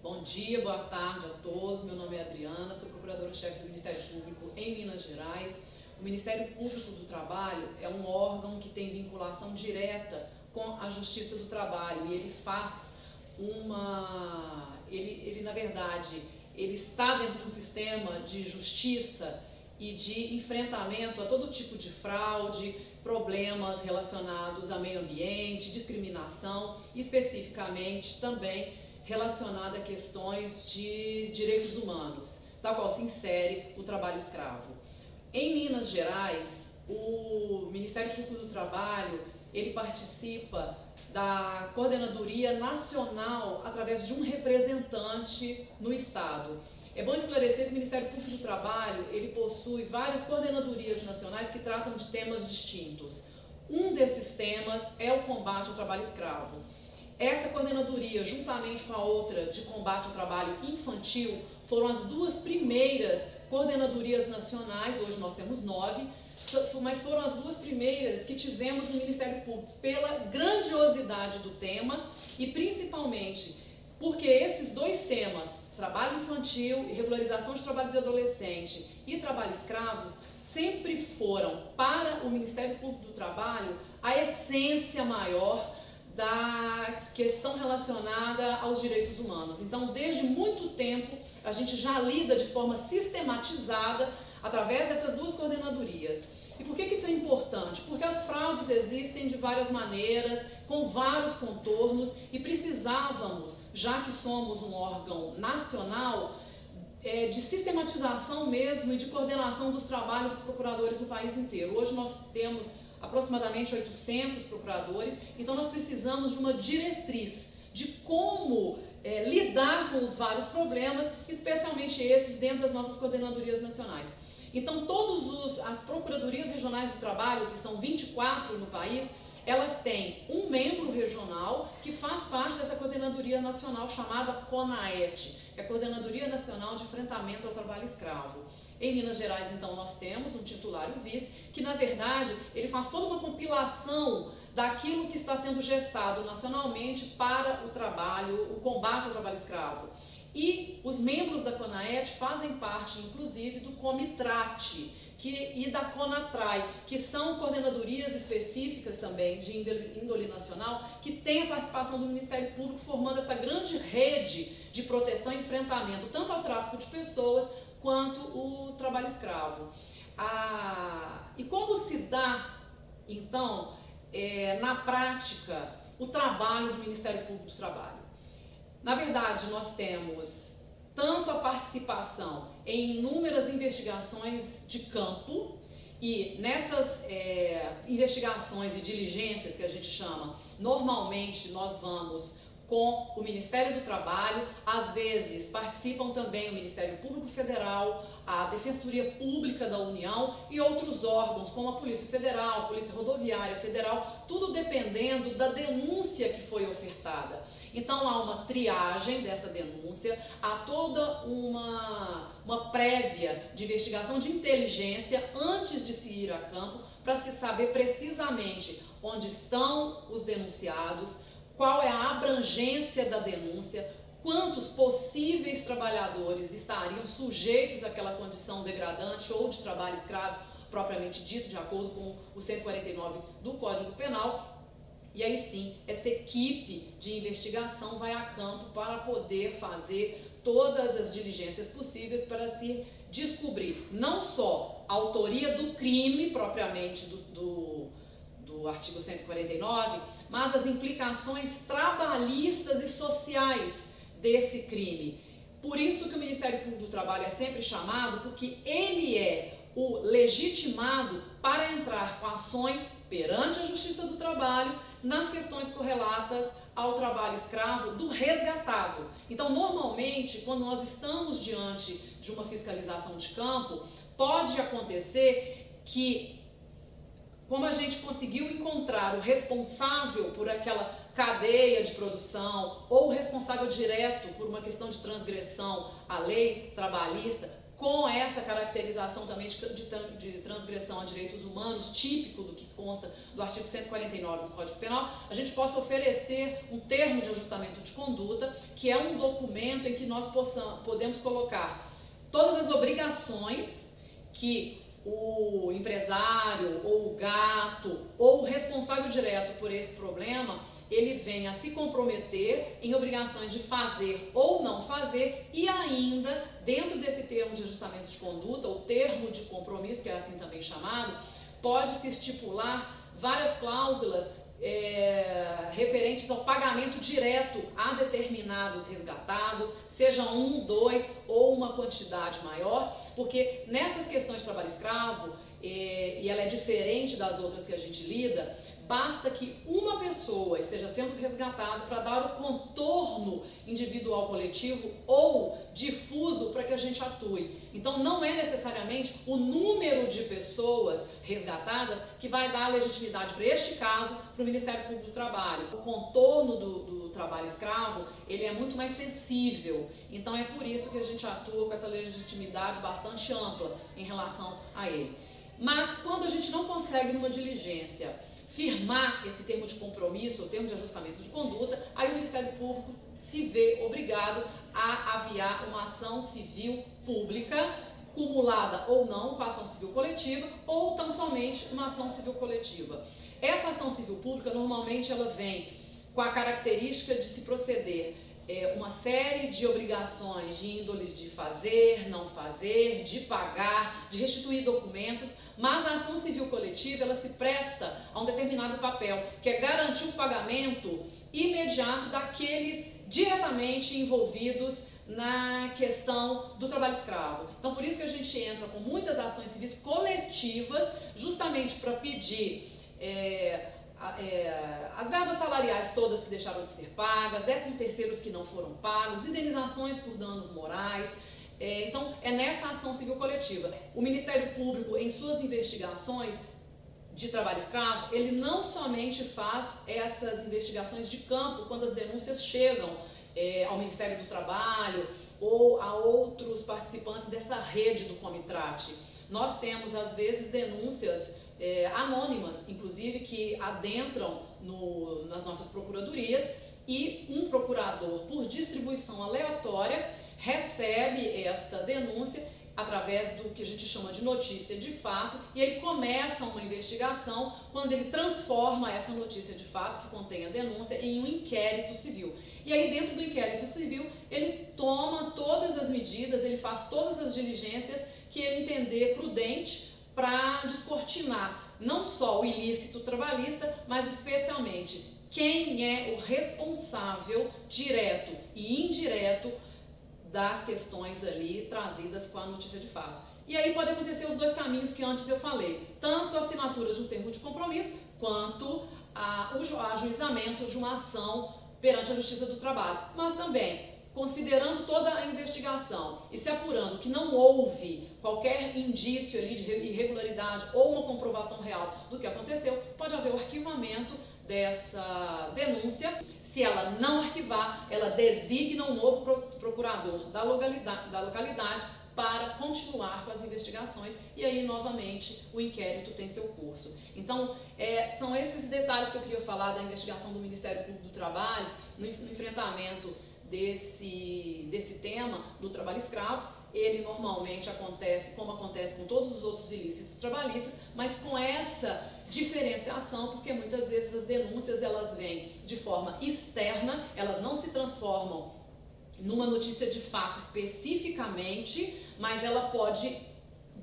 Bom dia, boa tarde a todos. Meu nome é Adriana, sou procuradora-chefe do Ministério Público em Minas Gerais. O Ministério Público do Trabalho é um órgão que tem vinculação direta com a Justiça do Trabalho e ele faz na verdade, ele está dentro de um sistema de justiça e de enfrentamento a todo tipo de fraude, problemas relacionados a meio ambiente, discriminação, especificamente também relacionada a questões de direitos humanos, tal qual se insere o trabalho escravo. Em Minas Gerais, o Ministério Público do Trabalho, ele participa da Coordenadoria Nacional através de um representante no Estado. É bom esclarecer que o Ministério Público do Trabalho, ele possui várias coordenadorias nacionais que tratam de temas distintos. Um desses temas é o combate ao trabalho escravo. Essa coordenadoria, juntamente com a outra de combate ao trabalho infantil, foram as duas primeiras coordenadorias nacionais, hoje nós temos 9, mas foram as duas primeiras que tivemos no Ministério Público pela grandiosidade do tema e principalmente porque esses dois temas, trabalho infantil, irregularização de trabalho de adolescente e trabalho escravos, sempre foram para o Ministério Público do Trabalho a essência maior da questão relacionada aos direitos humanos. Então, desde muito tempo, a gente já lida de forma sistematizada através dessas duas coordenadorias. E por que isso é importante? Porque as fraudes existem de várias maneiras, com vários contornos, e precisávamos, já que somos um órgão nacional, de sistematização mesmo e de coordenação dos trabalhos dos procuradores no país inteiro. Hoje nós temos aproximadamente 800 procuradores, então nós precisamos de uma diretriz de como lidar com os vários problemas, especialmente esses dentro das nossas coordenadorias nacionais. Então todas as procuradorias regionais do trabalho, que são 24 no país, elas têm um membro regional que faz parte dessa coordenadoria nacional chamada CONAET, que é a Coordenadoria Nacional de Enfrentamento ao Trabalho Escravo. Em Minas Gerais, então, nós temos um titular e um vice, que na verdade ele faz toda uma compilação daquilo que está sendo gestado nacionalmente para o trabalho, o combate ao trabalho escravo. E os membros da CONAET fazem parte, inclusive, do COMITRAT e da CONATRAI, que são coordenadorias específicas também de índole nacional, que têm a participação do Ministério Público, formando essa grande rede de proteção e enfrentamento, tanto ao tráfico de pessoas, quanto o trabalho escravo. E como se dá, então, na prática, o trabalho do Ministério Público do Trabalho? Na verdade, nós temos tanto a participação em inúmeras investigações de campo, e nessas investigações e diligências que a gente chama, normalmente nós vamos com o Ministério do Trabalho, às vezes participam também o Ministério Público Federal, a Defensoria Pública da União e outros órgãos, como a Polícia Federal, a Polícia Rodoviária Federal, tudo dependendo da denúncia que foi ofertada. Então há uma triagem dessa denúncia, há toda uma prévia de investigação de inteligência antes de se ir a campo, para se saber precisamente onde estão os denunciados, qual é a abrangência da denúncia, quantos possíveis trabalhadores estariam sujeitos àquela condição degradante ou de trabalho escravo, propriamente dito, de acordo com o 149 do Código Penal. E aí sim, essa equipe de investigação vai a campo para poder fazer todas as diligências possíveis para se descobrir não só a autoria do crime propriamente do artigo 149, mas as implicações trabalhistas e sociais desse crime. Por isso que o Ministério Público do Trabalho é sempre chamado, porque ele é o legitimado para entrar com ações perante a Justiça do Trabalho nas questões correlatas ao trabalho escravo do resgatado. Então, normalmente, quando nós estamos diante de uma fiscalização de campo, pode acontecer que, como a gente conseguiu encontrar o responsável por aquela cadeia de produção ou o responsável direto por uma questão de transgressão à lei trabalhista, com essa caracterização também de transgressão a direitos humanos, típico do que consta do artigo 149 do Código Penal, a gente possa oferecer um termo de ajustamento de conduta, que é um documento em que nós podemos colocar todas as obrigações que o empresário, ou o gato, ou o responsável direto por esse problema, ele vem a se comprometer em obrigações de fazer ou não fazer, e ainda, dentro desse termo de ajustamento de conduta, ou termo de compromisso, que é assim também chamado, pode-se estipular várias cláusulas referentes ao pagamento direto a determinados resgatados, seja um, dois ou uma quantidade maior, porque nessas questões de trabalho escravo, e ela é diferente das outras que a gente lida, basta que uma pessoa esteja sendo resgatada para dar o contorno individual coletivo ou difuso para que a gente atue. Então não é necessariamente o número de pessoas resgatadas que vai dar legitimidade para este caso para o Ministério Público do Trabalho. O contorno do trabalho escravo, ele é muito mais sensível. Então é por isso que a gente atua com essa legitimidade bastante ampla em relação a ele. Mas quando a gente não consegue numa diligência firmar esse termo de compromisso, ou termo de ajustamento de conduta, aí o Ministério Público se vê obrigado a aviar uma ação civil pública, cumulada ou não com a ação civil coletiva, ou tão somente uma ação civil coletiva. Essa ação civil pública, normalmente, ela vem com a característica de se proceder uma série de obrigações de índole de fazer, não fazer, de pagar, de restituir documentos, mas a ação civil coletiva ela se presta a um determinado papel, que é garantir o pagamento imediato daqueles diretamente envolvidos na questão do trabalho escravo. Então, por isso que a gente entra com muitas ações civis coletivas, justamente para pedir as verbas salariais todas que deixaram de ser pagas, 13º que não foram pagos, indenizações por danos morais. Então, é nessa ação civil coletiva. O Ministério Público, em suas investigações de trabalho escravo, ele não somente faz essas investigações de campo quando as denúncias chegam ao Ministério do Trabalho ou a outros participantes dessa rede do Comitrate. Nós temos, às vezes, denúncias anônimas, inclusive, que adentram nas nossas procuradorias, e um procurador, por distribuição aleatória, recebe esta denúncia através do que a gente chama de notícia de fato, e ele começa uma investigação quando ele transforma essa notícia de fato, que contém a denúncia, em um inquérito civil. E aí, dentro do inquérito civil, ele toma todas as medidas, ele faz todas as diligências que ele entender prudente para descortinar não só o ilícito trabalhista, mas especialmente quem é o responsável direto e indireto das questões ali trazidas com a notícia de fato. E aí pode acontecer os dois caminhos que antes eu falei, tanto a assinatura de um termo de compromisso, quanto o ajuizamento de uma ação perante a Justiça do Trabalho. Mas também, considerando toda a investigação e se apurando que não houve qualquer indício ali de irregularidade ou uma comprovação real do que aconteceu, pode haver o arquivamento dessa denúncia. Se ela não arquivar, ela designa um novo procurador da localidade para continuar com as investigações, e aí novamente o inquérito tem seu curso. Então são esses detalhes que eu queria falar da investigação do Ministério Público do Trabalho no enfrentamento desse tema do trabalho escravo. Ele normalmente acontece, como acontece com todos os outros ilícitos trabalhistas, mas com essa diferenciação, porque muitas vezes as denúncias elas vêm de forma externa, elas não se transformam numa notícia de fato especificamente, mas ela pode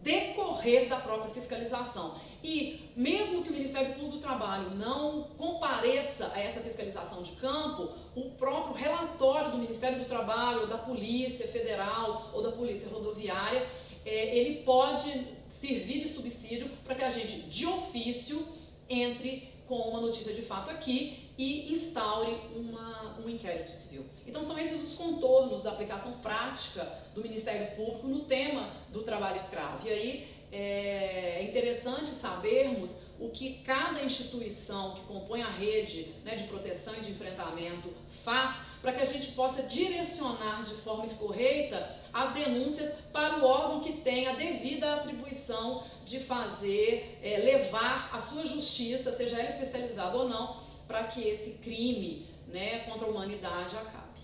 decorrer da própria fiscalização. E mesmo que o Ministério Público do Trabalho não compareça a essa fiscalização de campo, o próprio relatório do Ministério do Trabalho, ou da Polícia Federal, ou da Polícia Rodoviária, ele pode servir de subsídio para que a gente, de ofício, entre com uma notícia de fato aqui e instaure um inquérito civil. Então são esses os contornos da aplicação prática do Ministério Público no tema do trabalho escravo. E aí é interessante sabermos o que cada instituição que compõe a rede, né, de proteção e de enfrentamento faz para que a gente possa direcionar de forma escorreita as denúncias para o órgão que tem a devida atribuição de fazer, levar a sua justiça, seja ela especializada ou não, para que esse crime, né, contra a humanidade acabe.